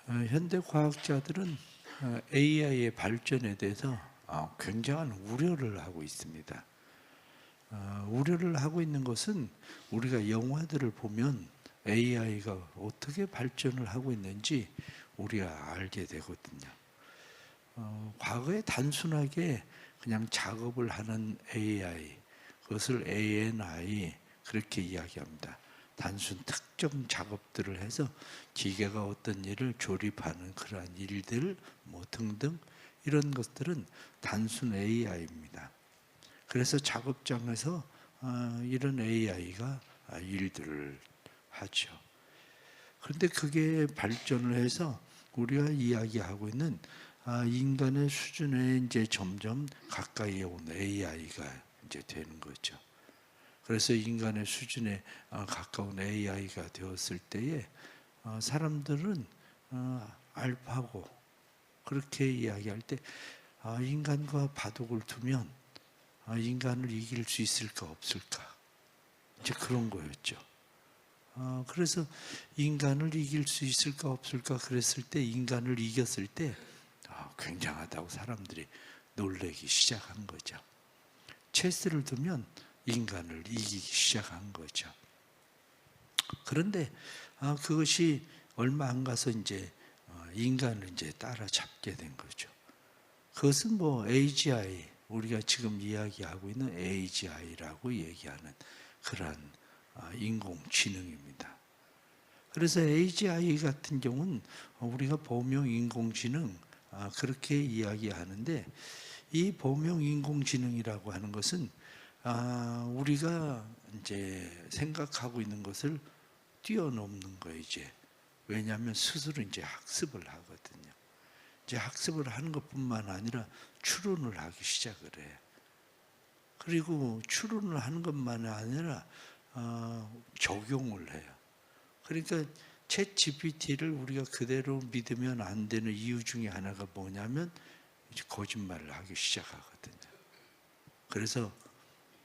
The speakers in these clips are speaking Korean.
현대 과학자들은 AI의 발전에 대해서 굉장한 우려를 하고 있습니다. 우려를 하고 있는 것은 우리가 영화들을 보면 AI가 어떻게 발전을 하고 있는지 우리가 알게 되거든요. 과거에 단순하게 그냥 작업을 하는 AI, 그것을 ANI 그렇게 이야기합니다. 단순 특정 작업들을 해서 기계가 어떤 일을 조립하는 그러한 일들 뭐 등등 이런 것들은 단순 AI입니다. 그래서 작업장에서 이런 AI가 일들을 하죠. 그런데 그게 발전을 해서 우리가 이야기하고 있는 인간의 수준에 이제 점점 가까이 온 AI가 이제 되는 거죠. 그래서 인간의 수준에 가까운 AI가 되었을 때에 사람들은 알파고 그렇게 이야기할 때 인간과 바둑을 두면 인간을 이길 수 있을까 없을까 이제 그런 거였죠. 그래서 인간을 이길 수 있을까 없을까 그랬을 때 인간을 이겼을 때 굉장하다고 사람들이 놀라기 시작한 거죠. 체스를 두면 인간을 이기기 시작한 거죠. 그런데 그것이 얼마 안 가서 이제 인간을 이제 따라잡게 된 거죠. 그것은 뭐 AGI, 우리가 지금 이야기하고 있는 AGI라고 얘기하는 그러한 인공지능입니다. 그래서 AGI 같은 경우는 우리가 범용 인공지능 그렇게 이야기하는데 이 범용 인공지능이라고 하는 것은 우리가 이제 생각하고 있는 것을 뛰어넘는 거예요, 이제. 왜냐하면 스스로 이제 학습을 하거든요. 이제 학습을 하는 것뿐만 아니라 추론을 하기 시작을 해요. 그리고 추론을 하는 것만 아니라 적용을 해요. 그러니까 챗 GPT를 우리가 그대로 믿으면 안 되는 이유 중에 하나가 뭐냐면 이제 거짓말을 하기 시작하거든요. 그래서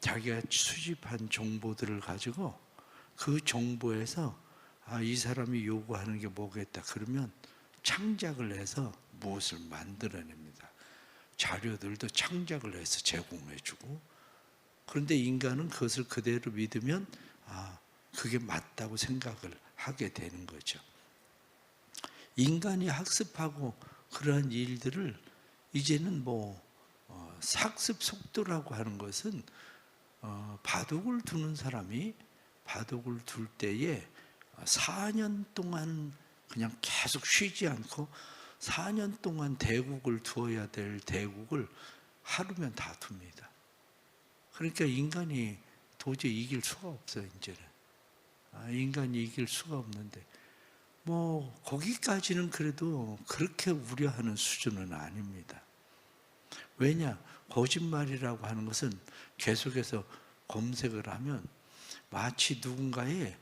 자기가 수집한 정보들을 가지고 그 정보에서 이 사람이 요구하는 게 뭐겠다 그러면 창작을 해서 무엇을 만들어냅니다. 자료들도 창작을 해서 제공해주고 그런데 인간은 그것을 그대로 믿으면 그게 맞다고 생각을 하게 되는 거죠. 인간이 학습하고 그러한 일들을 이제는 학습 속도라고 하는 것은 바둑을 두는 사람이 바둑을 둘 때에 4년 동안 그냥 계속 쉬지 않고 4년 동안 대국을 두어야 될 대국을 하루면 다 둡니다. 그러니까 인간이 도저히 이길 수가 없어요, 이제는. 인간이 이길 수가 없는데, 거기까지는 그래도 그렇게 우려하는 수준은 아닙니다. 왜냐? 거짓말이라고 하는 것은 계속해서 검색을 하면 마치 누군가의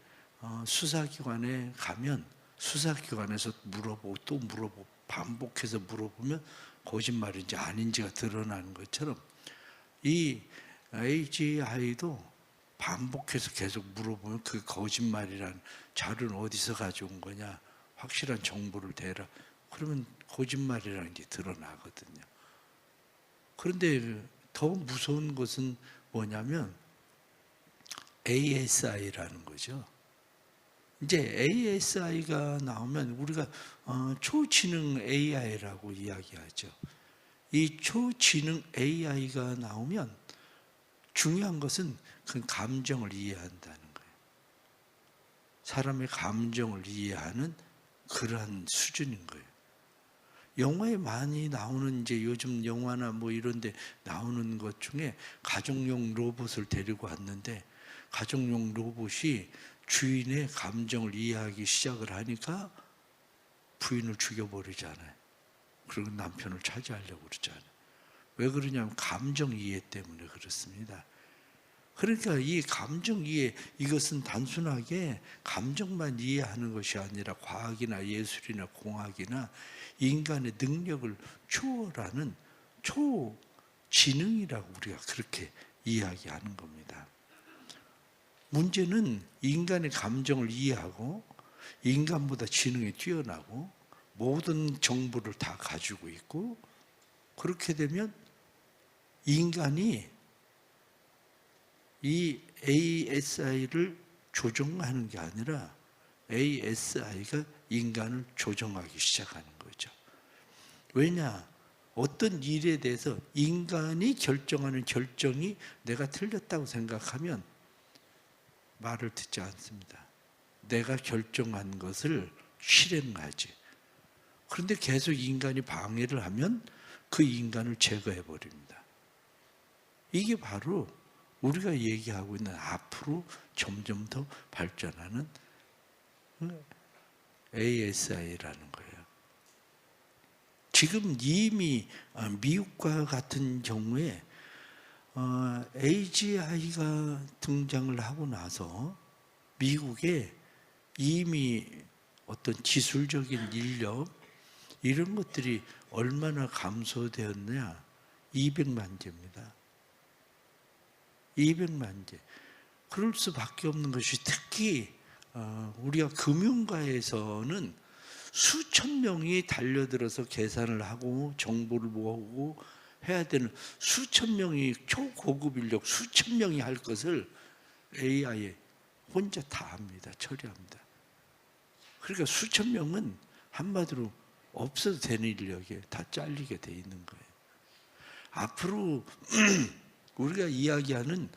수사기관에 가면 수사기관에서 물어보고 또 물어보고 반복해서 물어보면 거짓말인지 아닌지가 드러나는 것처럼 이 AGI도 반복해서 계속 물어보면 그 거짓말이란 자료는 어디서 가져온 거냐 확실한 정보를 대라 그러면 거짓말이라는 게 드러나거든요. 그런데 더 무서운 것은 뭐냐면 ASI라는 거죠. 이제 ASI가 나오면 우리가 초지능 AI라고 이야기하죠. 이 초지능 AI가 나오면 중요한 것은 그 감정을 이해한다는 거예요. 사람의 감정을 이해하는 그러한 수준인 거예요. 영화에 많이 나오는 이제 요즘 영화나 이런 데 나오는 것 중에 가정용 로봇을 데리고 왔는데 가정용 로봇이 주인의 감정을 이해하기 시작을 하니까 부인을 죽여버리잖아요. 그리고 남편을 차지하려고 그러잖아요. 왜 그러냐면 감정 이해 때문에 그렇습니다. 그러니까 이 감정 이해, 이것은 단순하게 감정만 이해하는 것이 아니라 과학이나 예술이나 공학이나 인간의 능력을 초월하는 초지능이라고 우리가 그렇게 이야기하는 겁니다. 문제는 인간의 감정을 이해하고 인간보다 지능이 뛰어나고 모든 정보를 다 가지고 있고, 그렇게 되면 인간이 이 ASI를 조종하는 게 아니라 ASI가 인간을 조종하기 시작하는 거죠. 왜냐? 어떤 일에 대해서 인간이 결정하는 결정이 내가 틀렸다고 생각하면 말을 듣지 않습니다. 내가 결정한 것을 실행하지. 그런데 계속 인간이 방해를 하면 그 인간을 제거해 버립니다. 이게 바로 우리가 얘기하고 있는 앞으로 점점 더 발전하는 ASI라는 거예요. 지금 이미 미국과 같은 경우에 AGI가 등장을 하고 나서 미국에 이미 어떤 기술적인 인력 이런 것들이 얼마나 감소되었느냐? 200만 개입니다. 200만 개. 그럴 수밖에 없는 것이 특히 우리가 금융가에서는 수천 명이 달려들어서 계산을 하고 정보를 모으고 해야 되는 수천 명이 초고급 인력 수천 명이 할 것을 AI에 혼자 다 합니다. 처리합니다. 그러니까 수천 명은 한마디로 없어도 되는 인력에 다 잘리게 돼 있는 거예요. 앞으로 우리가 이야기하는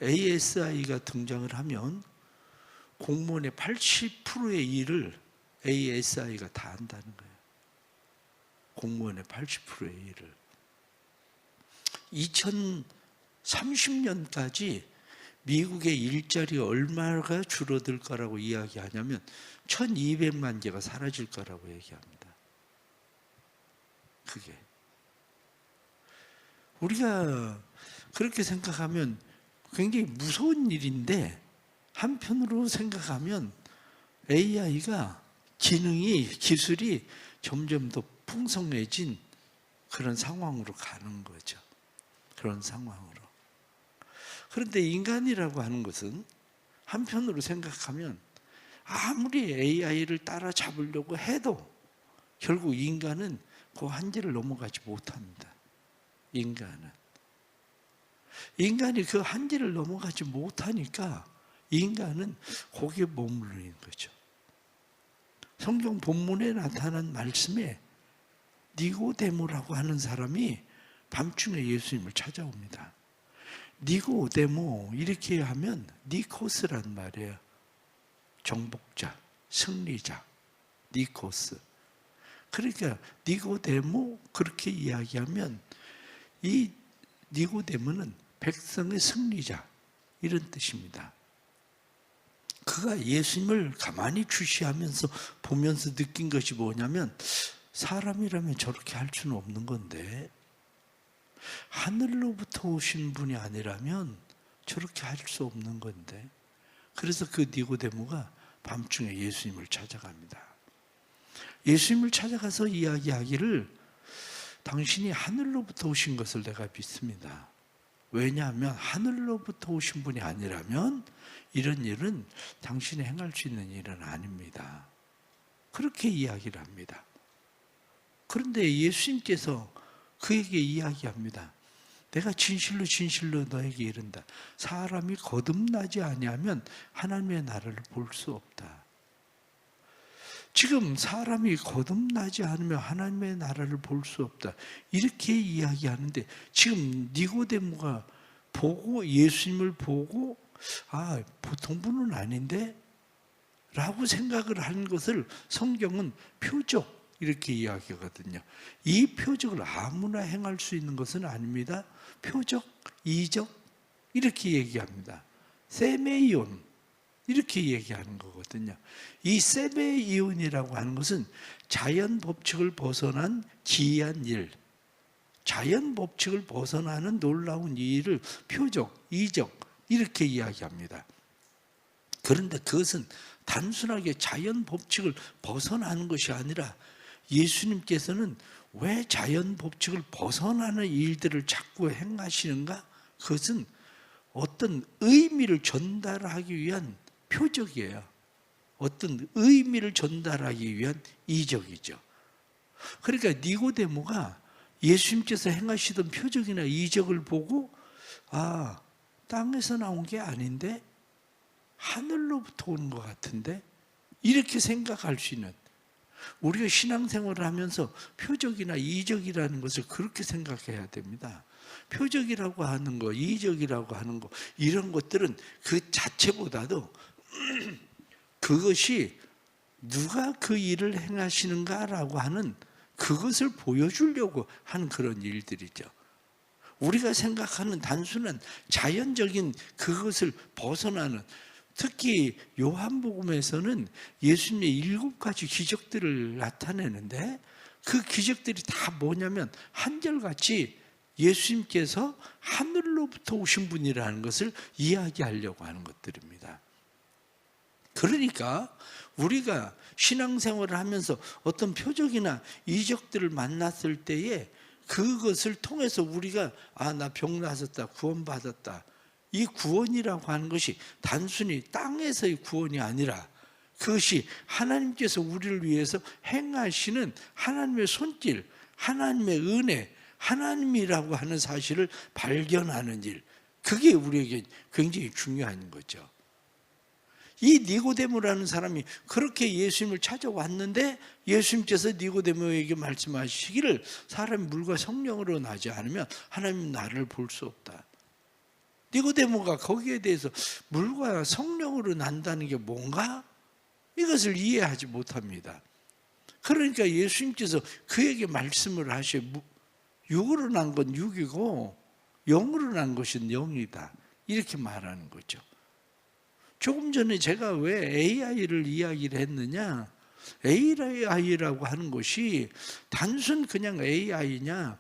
ASI가 등장을 하면 공무원의 80%의 일을 ASI가 다 한다는 거예요. 공무원의 80%의 일을. 2030년까지 미국의 일자리가 얼마가 줄어들 거라고 이야기하냐면 1200만 개가 사라질 거라고 얘기합니다. 그게. 우리가 그렇게 생각하면 굉장히 무서운 일인데 한편으로 생각하면 AI가 기술이 점점 더 풍성해진 그런 상황으로 가는 거죠. 그런 상황으로. 그런데 인간이라고 하는 것은 한편으로 생각하면 아무리 AI를 따라잡으려고 해도 결국 인간은 그 한계를 넘어가지 못합니다. 인간이 그 한계를 넘어가지 못하니까 인간은 거기에 머무르는 거죠. 성경 본문에 나타난 말씀에 니고데모라고 하는 사람이 밤중에 예수님을 찾아옵니다. 니고데모 이렇게 하면 니코스란 말이에요. 정복자, 승리자, 니코스. 그러니까 니고데모 그렇게 이야기하면 이 니고데모는 백성의 승리자 이런 뜻입니다. 그가 예수님을 가만히 주시하면서 보면서 느낀 것이 뭐냐면 사람이라면 저렇게 할 수는 없는 건데 하늘로부터 오신 분이 아니라면 저렇게 할 수 없는 건데 그래서 그 니고데모가 밤중에 예수님을 찾아갑니다. 예수님을 찾아가서 이야기하기를 당신이 하늘로부터 오신 것을 내가 믿습니다. 왜냐하면 하늘로부터 오신 분이 아니라면 이런 일은 당신이 행할 수 있는 일은 아닙니다. 그렇게 이야기를 합니다. 그런데 예수님께서 그에게 이야기합니다. 내가 진실로 진실로 너에게 이른다. 사람이 거듭나지 아니하면 하나님의 나라를 볼 수 없다. 지금 사람이 거듭나지 않으면 하나님의 나라를 볼 수 없다. 이렇게 이야기하는데 지금 니고데모가 보고 예수님을 보고 보통 분은 아닌데 라고 생각을 하는 것을 성경은 표적 이렇게 이야기하거든요. 이 표적을 아무나 행할 수 있는 것은 아닙니다. 표적, 이적 이렇게 얘기합니다. 세메이온 이렇게 얘기하는 거거든요. 이 세메이온이라고 하는 것은 자연 법칙을 벗어난 기이한 일, 자연 법칙을 벗어나는 놀라운 일을 표적, 이적 이렇게 이야기합니다. 그런데 그것은 단순하게 자연 법칙을 벗어나는 것이 아니라 예수님께서는 왜 자연 법칙을 벗어나는 일들을 자꾸 행하시는가? 그것은 어떤 의미를 전달하기 위한 표적이에요. 어떤 의미를 전달하기 위한 이적이죠. 그러니까 니고데모가 예수님께서 행하시던 표적이나 이적을 보고 땅에서 나온 게 아닌데 하늘로부터 오는 것 같은데 이렇게 생각할 수 있는, 우리가 신앙생활을 하면서 표적이나 이적이라는 것을 그렇게 생각해야 됩니다. 표적이라고 하는 거, 이적이라고 하는 거, 이런 것들은 그 자체보다도 그것이 누가 그 일을 행하시는가라고 하는 그것을 보여주려고 하는 그런 일들이죠. 우리가 생각하는 단순한 자연적인 그것을 벗어나는, 특히 요한복음에서는 예수님의 7가지 기적들을 나타내는데 그 기적들이 다 뭐냐면 한결같이 예수님께서 하늘로부터 오신 분이라는 것을 이야기하려고 하는 것들입니다. 그러니까 우리가 신앙생활을 하면서 어떤 표적이나 이적들을 만났을 때에 그것을 통해서 우리가 나 병 나았다, 구원받았다, 이 구원이라고 하는 것이 단순히 땅에서의 구원이 아니라 그것이 하나님께서 우리를 위해서 행하시는 하나님의 손길, 하나님의 은혜, 하나님이라고 하는 사실을 발견하는 일, 그게 우리에게 굉장히 중요한 거죠. 이 니고데모라는 사람이 그렇게 예수님을 찾아왔는데 예수님께서 니고데모에게 말씀하시기를 사람이 물과 성령으로 나지 않으면 하나님 나라를 볼 수 없다. 니고데모가 거기에 대해서 물과 성령으로 난다는 게 뭔가? 이것을 이해하지 못합니다. 그러니까 예수님께서 그에게 말씀을 하셔. 육으로 난 건 육이고 영으로 난 것은 영이다. 이렇게 말하는 거죠. 조금 전에 제가 왜 AI를 이야기를 했느냐? AI라고 하는 것이 단순 그냥 AI냐?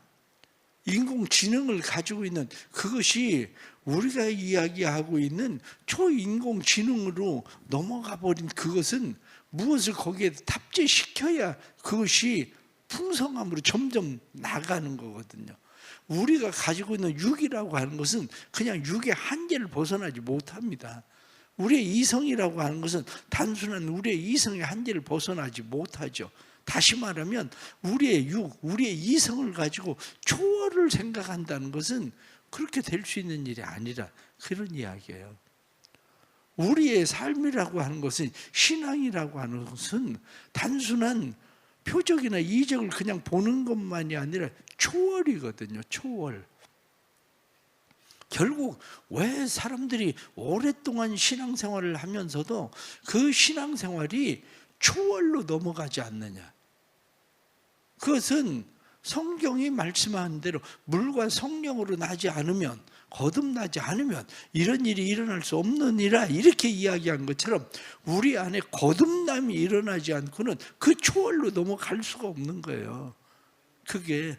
인공지능을 가지고 있는 그것이 우리가 이야기하고 있는 초인공지능으로 넘어가 버린 그것은 무엇을 거기에 탑재시켜야 그것이 풍성함으로 점점 나가는 거거든요. 우리가 가지고 있는 육이라고 하는 것은 그냥 육의 한계를 벗어나지 못합니다. 우리의 이성이라고 하는 것은 단순한 우리의 이성의 한계를 벗어나지 못하죠. 다시 말하면 우리의 육, 우리의 이성을 가지고 초월을 생각한다는 것은 그렇게 될 수 있는 일이 아니라 그런 이야기예요. 우리의 삶이라고 하는 것은, 신앙이라고 하는 것은 단순한 표적이나 이적을 그냥 보는 것만이 아니라 초월이거든요. 초월. 결국 왜 사람들이 오랫동안 신앙생활을 하면서도 그 신앙생활이 초월로 넘어가지 않느냐? 그것은 성경이 말씀하는 대로 물과 성령으로 나지 않으면, 거듭나지 않으면 이런 일이 일어날 수 없느니라, 이렇게 이야기한 것처럼 우리 안에 거듭남이 일어나지 않고는 그 초월로 넘어갈 수가 없는 거예요. 그게.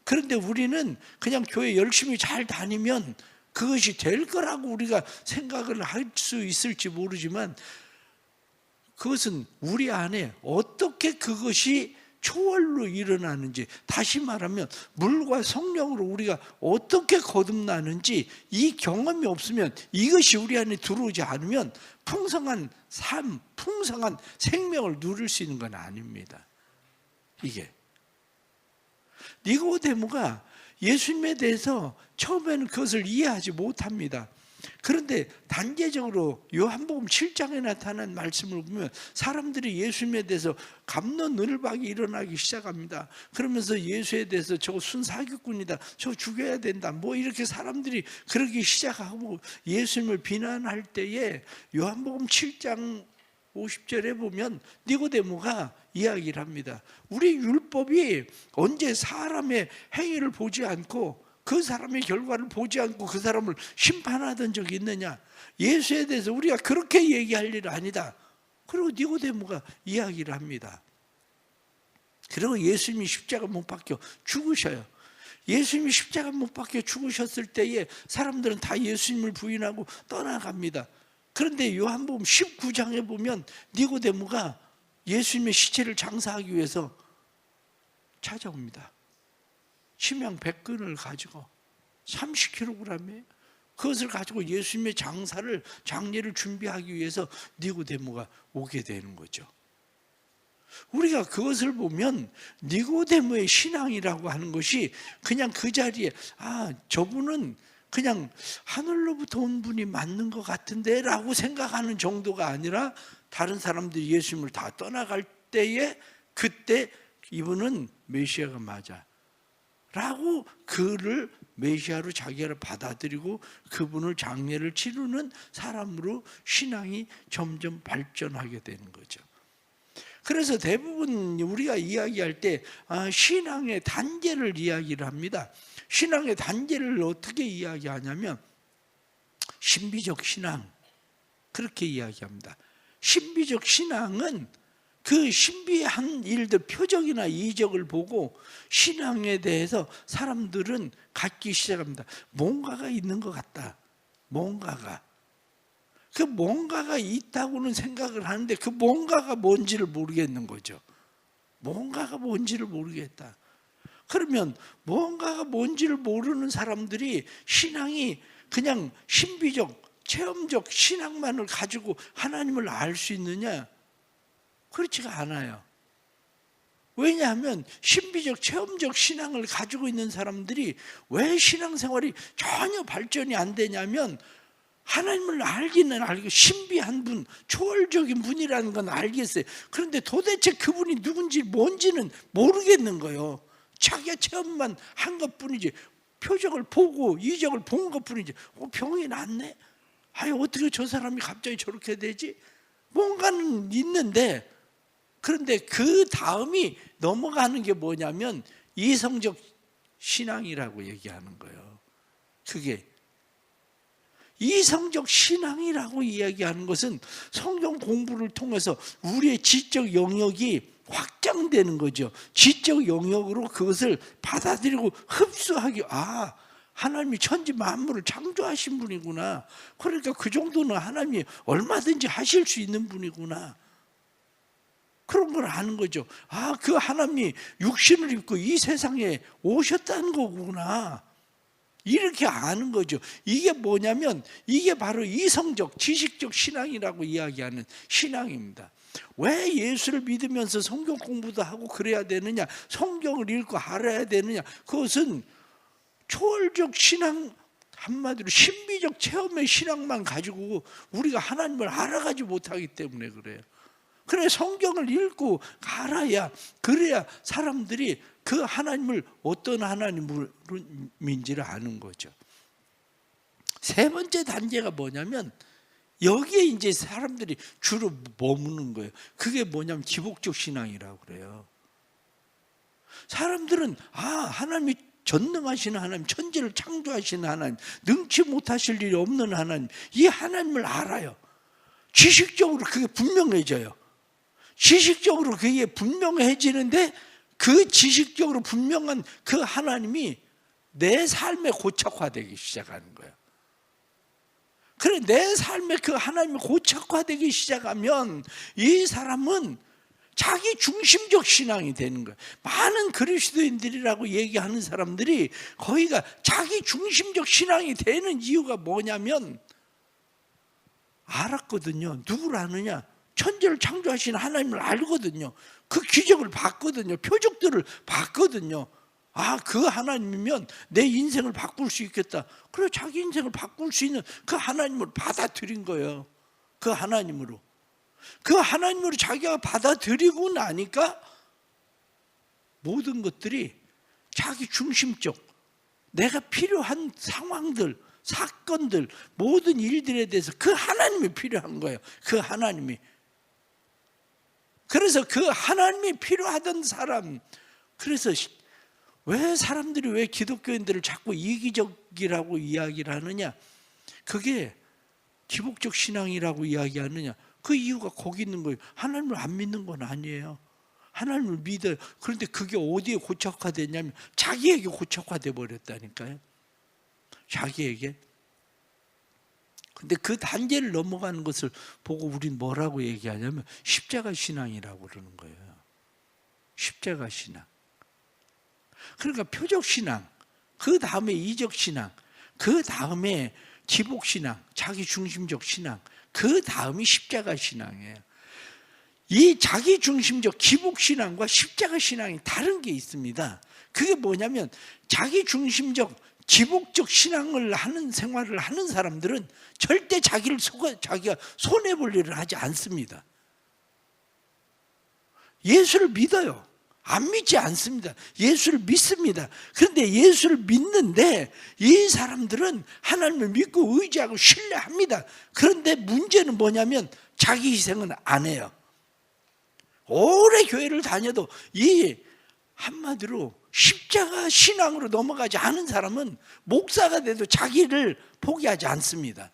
그런데 우리는 그냥 교회 열심히 잘 다니면 그것이 될 거라고 우리가 생각을 할 수 있을지 모르지만, 그것은 우리 안에 어떻게 그것이 초월로 일어나는지, 다시 말하면 물과 성령으로 우리가 어떻게 거듭나는지 이 경험이 없으면, 이것이 우리 안에 들어오지 않으면 풍성한 삶, 풍성한 생명을 누릴 수 있는 건 아닙니다. 이게 니고데모가 예수님에 대해서 처음에는 그것을 이해하지 못합니다. 그런데 단계적으로 요한복음 7장에 나타난 말씀을 보면 사람들이 예수님에 대해서 갑론을박이 일어나기 시작합니다. 그러면서 예수에 대해서 저거 순사기꾼이다, 저거 죽여야 된다, 뭐 이렇게 사람들이 그러기 시작하고 예수님을 비난할 때에 요한복음 7장 50절에 보면 니고데모가 이야기를 합니다. 우리 율법이 언제 사람의 행위를 보지 않고 그 사람의 결과를 보지 않고 그 사람을 심판하던 적이 있느냐? 예수에 대해서 우리가 그렇게 얘기할 일 아니다. 그리고 니고데모가 이야기를 합니다. 그리고 예수님이 십자가 못 박혀 죽으셔요. 예수님이 십자가 못 박혀 죽으셨을 때에 사람들은 다 예수님을 부인하고 떠나갑니다. 그런데 요한복음 19장에 보면 니고데모가 예수님의 시체를 장사하기 위해서 찾아옵니다. 심양 100근을 가지고 30kg이에요. 그것을 가지고 예수님의 장례를 준비하기 위해서 니고데모가 오게 되는 거죠. 우리가 그것을 보면 니고데모의 신앙이라고 하는 것이 그냥 그 자리에 저분은 그냥 하늘로부터 온 분이 맞는 것 같은데 라고 생각하는 정도가 아니라 다른 사람들이 예수님을 다 떠나갈 때에 그때 이분은 메시아가 맞아 라고 그를 메시아로 자기를 받아들이고 그분을 장례를 치르는 사람으로 신앙이 점점 발전하게 되는 거죠. 그래서 대부분 우리가 이야기할 때 신앙의 단계를 이야기를 합니다. 신앙의 단계를 어떻게 이야기하냐면 신비적 신앙 그렇게 이야기합니다. 신비적 신앙은 그 신비한 일들, 표적이나 이적을 보고 신앙에 대해서 사람들은 갖기 시작합니다. 뭔가가 있는 것 같다. 뭔가가. 그 뭔가가 있다고는 생각을 하는데 그 뭔가가 뭔지를 모르겠는 거죠. 뭔가가 뭔지를 모르겠다. 그러면 뭔가가 뭔지를 모르는 사람들이 신앙이 그냥 신비적, 체험적 신앙만을 가지고 하나님을 알 수 있느냐? 그렇지가 않아요. 왜냐하면 신비적, 체험적 신앙을 가지고 있는 사람들이 왜 신앙생활이 전혀 발전이 안 되냐면 하나님을 알기는 알고 신비한 분, 초월적인 분이라는 건 알겠어요. 그런데 도대체 그분이 누군지 뭔지는 모르겠는 거예요. 자기가 체험만 한 것뿐이지 표적을 보고 이적을 본 것뿐이지 병이 낫네? 어떻게 저 사람이 갑자기 저렇게 되지? 뭔가는 있는데 그런데 그 다음이 넘어가는 게 뭐냐면 이성적 신앙이라고 얘기하는 거예요. 그게 이성적 신앙이라고 이야기하는 것은 성경 공부를 통해서 우리의 지적 영역이 확장되는 거죠. 지적 영역으로 그것을 받아들이고 흡수하기 하나님이 천지 만물을 창조하신 분이구나. 그러니까 그 정도는 하나님이 얼마든지 하실 수 있는 분이구나. 그런 걸 아는 거죠. 그 하나님이 육신을 입고 이 세상에 오셨다는 거구나. 이렇게 아는 거죠. 이게 뭐냐면 이게 바로 이성적, 지식적 신앙이라고 이야기하는 신앙입니다. 왜 예수를 믿으면서 성경 공부도 하고 그래야 되느냐? 성경을 읽고 알아야 되느냐? 그것은 초월적 신앙, 한마디로 신비적 체험의 신앙만 가지고 우리가 하나님을 알아가지 못하기 때문에 그래요. 그래 성경을 읽고 알아야 그래야 사람들이 그 하나님을 어떤 하나님인지를 아는 거죠. 세 번째 단계가 뭐냐면 여기에 이제 사람들이 주로 머무는 거예요. 그게 뭐냐면 기복적 신앙이라고 그래요. 사람들은 하나님이 전능하신 하나님, 천지를 창조하신 하나님, 능치 못하실 일이 없는 하나님, 이 하나님을 알아요. 지식적으로 그게 분명해져요. 지식적으로 그게 분명해지는데 그 지식적으로 분명한 그 하나님이 내 삶에 고착화되기 시작하는 거예요. 그래 내 삶에 그 하나님이 고착화되기 시작하면 이 사람은 자기 중심적 신앙이 되는 거예요. 많은 그리스도인들이라고 얘기하는 사람들이 거기가 자기 중심적 신앙이 되는 이유가 뭐냐면 알았거든요. 누구를 아느냐? 천지를 창조하신 하나님을 알거든요. 그 기적을 봤거든요. 표적들을 봤거든요. 그 하나님이면 내 인생을 바꿀 수 있겠다. 그래 자기 인생을 바꿀 수 있는 그 하나님을 받아들인 거예요. 그 하나님으로. 그 하나님으로 자기가 받아들이고 나니까 모든 것들이 자기 중심적, 내가 필요한 상황들, 사건들, 모든 일들에 대해서 그 하나님이 필요한 거예요. 그 하나님이. 그래서 그 하나님이 필요하던 사람, 그래서 왜 사람들이 왜 기독교인들을 자꾸 이기적이라고 이야기를 하느냐? 그게 기복적 신앙이라고 이야기하느냐? 그 이유가 거기 있는 거예요. 하나님을 안 믿는 건 아니에요. 하나님을 믿어요. 그런데 그게 어디에 고착화됐냐면 자기에게 고착화돼 버렸다니까요. 자기에게. 근데 그 단계를 넘어가는 것을 보고 우린 뭐라고 얘기하냐면 십자가 신앙이라고 그러는 거예요. 십자가 신앙. 그러니까 표적 신앙, 그 다음에 이적 신앙, 그 다음에 기복 신앙, 자기 중심적 신앙, 그 다음이 십자가 신앙이에요. 이 자기중심적 기복신앙과 십자가신앙이 다른 게 있습니다. 그게 뭐냐면 자기중심적 기복적 신앙을 하는 생활을 하는 사람들은 절대 자기가 손해볼 일을 하지 않습니다. 예수를 믿어요. 안 믿지 않습니다. 예수를 믿습니다. 그런데 예수를 믿는데 이 사람들은 하나님을 믿고 의지하고 신뢰합니다. 그런데 문제는 뭐냐면 자기 희생은 안 해요. 오래 교회를 다녀도 이 한마디로 십자가 신앙으로 넘어가지 않은 사람은 목사가 돼도 자기를 포기하지 않습니다.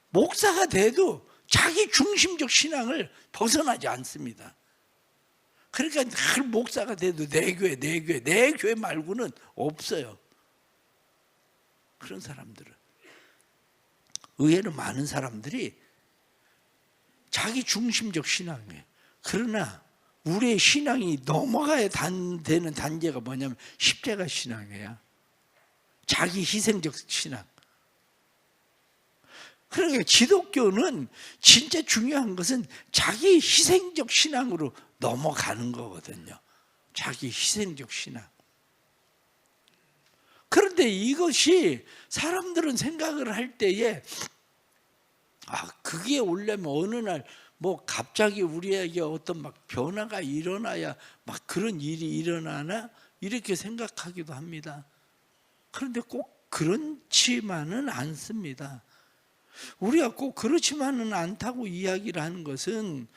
목사가 돼도 자기 중심적 신앙을 벗어나지 않습니다. 그러니까 늘 목사가 돼도 내 교회 말고는 없어요. 그런 사람들은. 의외로 많은 사람들이 자기 중심적 신앙이에요. 그러나 우리의 신앙이 넘어가야 되는 단계가 뭐냐면 십자가 신앙이에요. 자기 희생적 신앙. 그러니까 기독교는 진짜 중요한 것은 자기 희생적 신앙으로 넘어가는 거거든요. 자기 희생적 신앙. 그런데 이것이 사람들은 생각을 할 때에 그게 오려면 어느 날 갑자기 우리에게 어떤 변화가 일어나야 그런 일이 일어나나 이렇게 생각하기도 합니다. 그런데 꼭 그렇지만은 않습니다. 우리가 꼭 그렇지만은 않다고 이야기를 하는 것은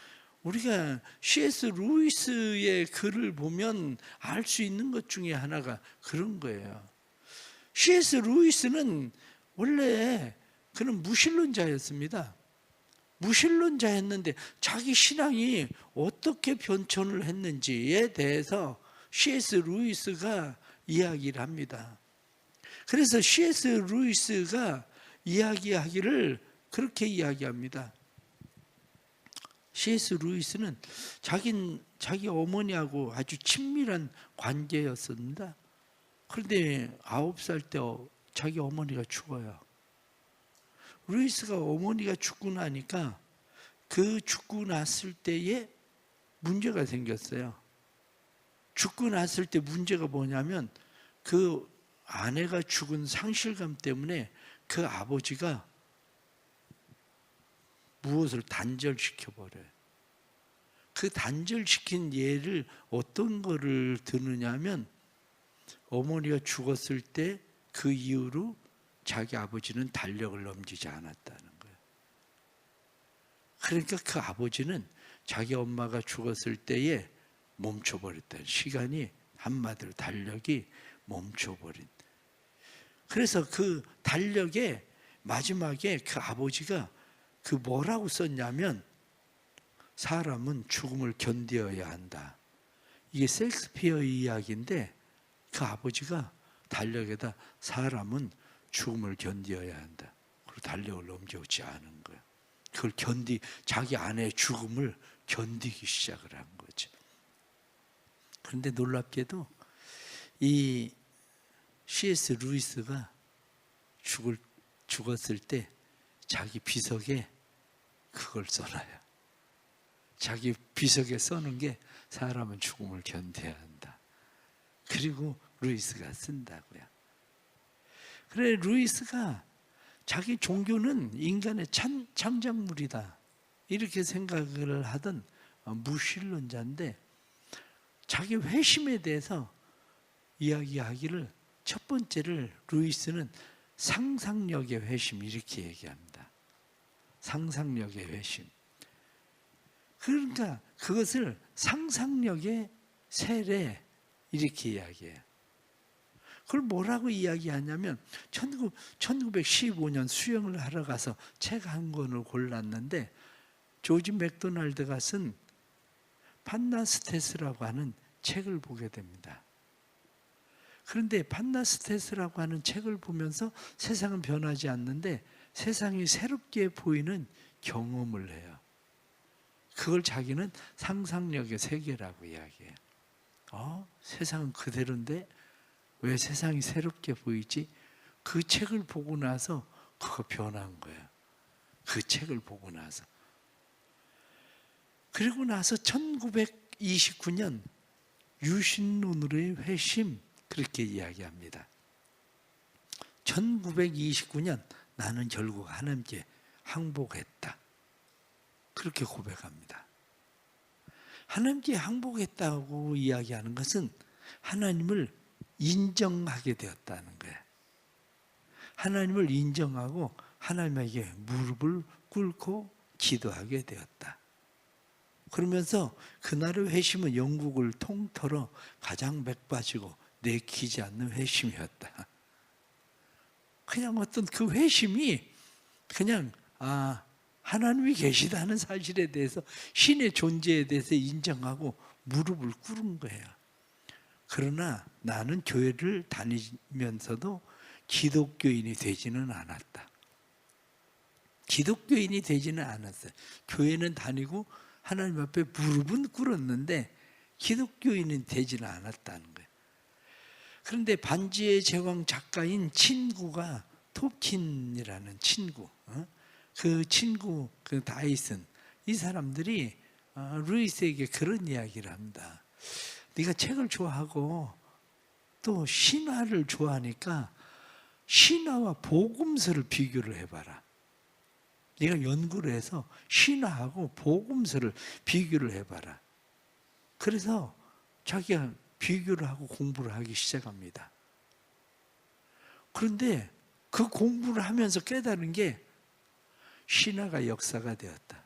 우리가 C.S. 루이스의 글을 보면 알 수 있는 것 중에 하나가 그런 거예요. C.S. 루이스는 원래 그는 무신론자였습니다. 무신론자였는데 자기 신앙이 어떻게 변천을 했는지에 대해서 C.S. 루이스가 이야기를 합니다. 그래서 C.S. 루이스가 이야기하기를 그렇게 이야기합니다. C.S. 루이스는 자기 어머니하고 아주 친밀한 관계였습니다. 그런데 9살 때 자기 어머니가 죽어요. 루이스가 어머니가 죽고 나니까 그 죽고 났을 때에 문제가 생겼어요. 죽고 났을 때 문제가 뭐냐면 그 아내가 죽은 상실감 때문에 그 아버지가 무엇을 단절시켜 버려요. 그 단절시킨 예를 어떤 거를 드느냐면 어머니가 죽었을 때 그 이후로 자기 아버지는 달력을 넘기지 않았다는 거예요. 그러니까 그 아버지는 자기 엄마가 죽었을 때에 멈춰버렸다는, 시간이 한마디로 달력이 멈춰버린. 그래서 그 달력에 마지막에 그 아버지가 그 뭐라고 썼냐면 사람은 죽음을 견뎌야 한다. 이게 셰익스피어의 이야기인데 그 아버지가 달력에다 사람은 죽음을 견뎌야 한다. 그리고 달력을 넘겨오지 않은 거야. 그걸 자기 아내의 죽음을 견디기 시작을 한 거죠. 그런데 놀랍게도 이 C.S. 루이스가 죽었을 때 자기 비석에 그걸 써놔요. 자기 비석에 써놓은 게 사람은 죽음을 견뎌야 한다. 그리고 루이스가 쓴다고요. 그래, 루이스가 자기 종교는 인간의 창작물이다 이렇게 생각을 하던 무신론자인데 자기 회심에 대해서 이야기하기를 첫 번째를 루이스는 상상력의 회심 이렇게 얘기합니다. 상상력의 회심. 그러니까 그것을 상상력의 세례 이렇게 이야기해요. 그걸 뭐라고 이야기하냐면 1915년 수영을 하러 가서 책 한 권을 골랐는데 조지 맥도날드가 쓴 판나스테스라고 하는 책을 보게 됩니다. 그런데 판나스테스라고 하는 책을 보면서 세상은 변하지 않는데 세상이 새롭게 보이는 경험을 해요. 그걸 자기는 상상력의 세계라고 이야기해요. 세상은 그대로인데 왜 세상이 새롭게 보이지? 그 책을 보고 나서 그거 변한 거예요. 그 책을 보고 나서. 그리고 나서 1929년 유신론으로의 회심, 그렇게 이야기합니다. 1929년 나는 결국 하나님께 항복했다, 그렇게 고백합니다. 하나님께 항복했다고 이야기하는 것은 하나님을 인정하게 되었다는 거예요. 하나님을 인정하고 하나님에게 무릎을 꿇고 기도하게 되었다. 그러면서 그날의 회심은 영국을 통틀어 가장 맥빠지고 내키지 않는 회심이었다. 그냥 어떤 그 회심이 그냥 하나님이 계시다는 사실에 대해서, 신의 존재에 대해서 인정하고 무릎을 꿇은 거예요. 그러나 나는 교회를 다니면서도 기독교인이 되지는 않았다. 기독교인이 되지는 않았어요. 교회는 다니고 하나님 앞에 무릎은 꿇었는데 기독교인은 되지는 않았다는 거예요. 그런데 반지의 제왕 작가인 친구가 톱킨이라는 친구, 그 친구, 그 다이슨, 이 사람들이 루이스에게 그런 이야기를 합니다. 네가 책을 좋아하고 또 신화를 좋아하니까 신화와 복음서를 비교를 해봐라. 네가 연구를 해서 신화하고 복음서를 비교를 해봐라. 그래서 자기가 비교를 하고 공부를 하기 시작합니다. 그런데 그 공부를 하면서 깨달은 게 신화가 역사가 되었다,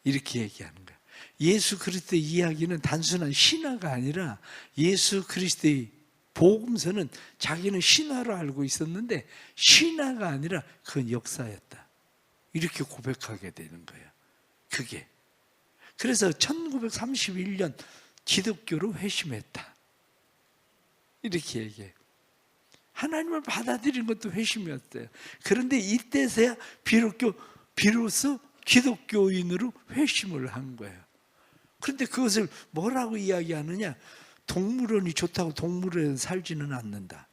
이렇게 얘기하는 거예요. 예수 그리스도의 이야기는 단순한 신화가 아니라 예수 그리스도의 복음서는 자기는 신화로 알고 있었는데 신화가 아니라 그건 역사였다, 이렇게 고백하게 되는 거예요. 그게 그래서 1931년 기독교로 회심했다, 이렇게 얘기해요. 하나님을 받아들이는 것도 회심이었어요. 그런데 이때서야 비로소 기독교인으로 회심을 한 거예요. 그런데 그것을 뭐라고 이야기하느냐? 동물원이 좋다고 동물원에 살지는 않는다.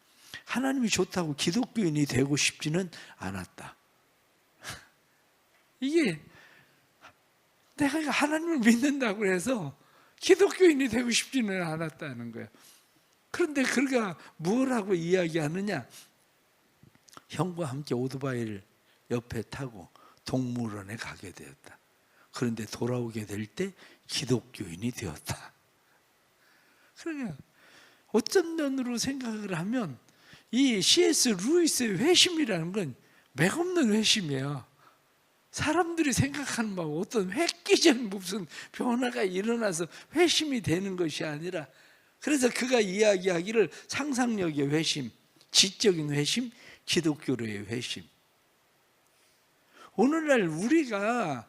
하나님이 좋다고 기독교인이 되고 싶지는 않았다. 이게 내가 하나님을 믿는다고 해서 기독교인이 되고 싶지는 않았다는 거예요. 그런데 그가 뭐라고 이야기하느냐? 형과 함께 오토바이를 옆에 타고 동물원에 가게 되었다. 그런데 돌아오게 될 때 기독교인이 되었다. 그러니까 어떤 면으로 생각을 하면 이 C.S. 루이스의 회심이라는 건 맥없는 회심이에요. 사람들이 생각하는 바 어떤 획기적인 무슨 변화가 일어나서 회심이 되는 것이 아니라, 그래서 그가 이야기하기를 상상력의 회심, 지적인 회심, 기독교로의 회심. 오늘날 우리가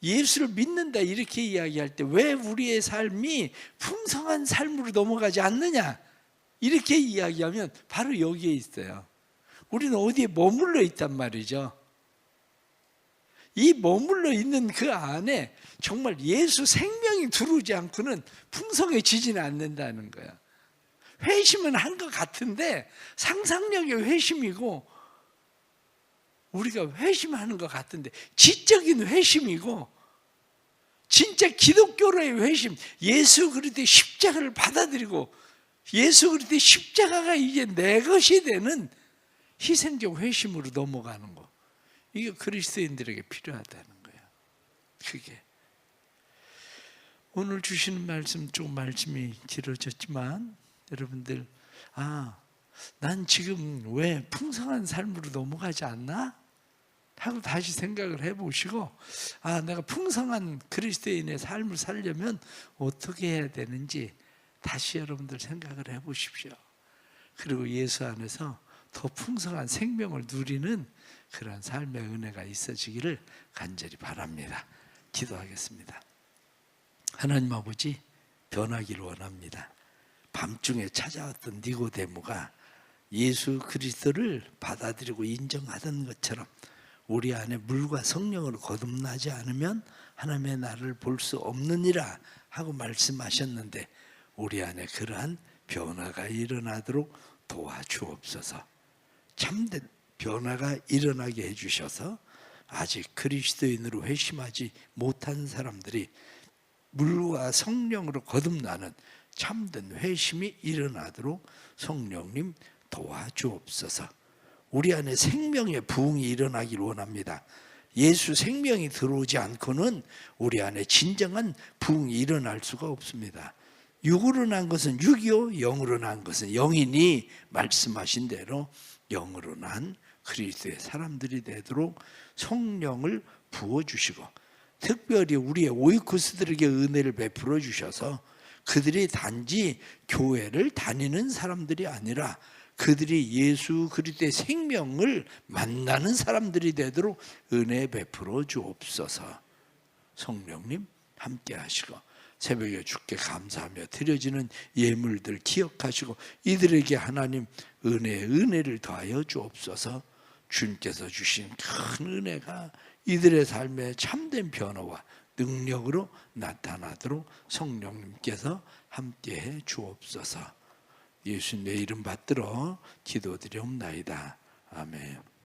예수를 믿는다 이렇게 이야기할 때 왜 우리의 삶이 풍성한 삶으로 넘어가지 않느냐 이렇게 이야기하면 바로 여기에 있어요. 우리는 어디에 머물러 있단 말이죠. 이 머물러 있는 그 안에 정말 예수 생명이 들어오지 않고는 풍성해지지는 않는다는 거야. 회심은 한 것 같은데 상상력의 회심이고, 우리가 회심하는 것 같은데 지적인 회심이고, 진짜 기독교로의 회심, 예수 그리스도의 십자가를 받아들이고 예수 그리스도의 십자가가 이제 내 것이 되는 희생적 회심으로 넘어가는 거, 이게 그리스도인들에게 필요하다는 거예요. 그게 오늘 주시는 말씀, 좀 말씀이 길어졌지만 여러분들, 난 지금 왜 풍성한 삶으로 넘어가지 않나? 하고 다시 생각을 해보시고, 내가 풍성한 그리스도인의 삶을 살려면 어떻게 해야 되는지 다시 여러분들 생각을 해보십시오. 그리고 예수 안에서 더 풍성한 생명을 누리는 그런 삶의 은혜가 있어지기를 간절히 바랍니다. 기도하겠습니다. 하나님 아버지, 변하기를 원합니다. 밤중에 찾아왔던 니고데모가 예수 그리스도를 받아들이고 인정하던 것처럼 우리 안에 물과 성령으로 거듭나지 않으면 하나님의 나라를 볼 수 없느니라 하고 말씀하셨는데, 우리 안에 그러한 변화가 일어나도록 도와주옵소서. 참된 변화가 일어나게 해주셔서 아직 그리스도인으로 회심하지 못한 사람들이 물과 성령으로 거듭나는 참된 회심이 일어나도록 성령님 도와주옵소서. 우리 안에 생명의 부흥이 일어나길 원합니다. 예수 생명이 들어오지 않고는 우리 안에 진정한 부흥이 일어날 수가 없습니다. 육으로 난 것은 육이요, 영으로 난 것은 영이니 말씀하신 대로 영으로 난 그리스도의 사람들이 되도록 성령을 부어주시고, 특별히 우리의 오이쿠스들에게 은혜를 베풀어 주셔서 그들이 단지 교회를 다니는 사람들이 아니라 그들이 예수 그리스도의 생명을 만나는 사람들이 되도록 은혜 베풀어 주옵소서. 성령님 함께 하시고, 새벽에 주께 감사하며 드려지는 예물들 기억하시고 이들에게 하나님 은혜를 더하여 주옵소서. 주님께서 주신 큰 은혜가 이들의 삶에 참된 변화와 능력으로 나타나도록 성령님께서 함께해 주옵소서. 예수님의 이름 받들어 기도드리옵나이다. 아멘.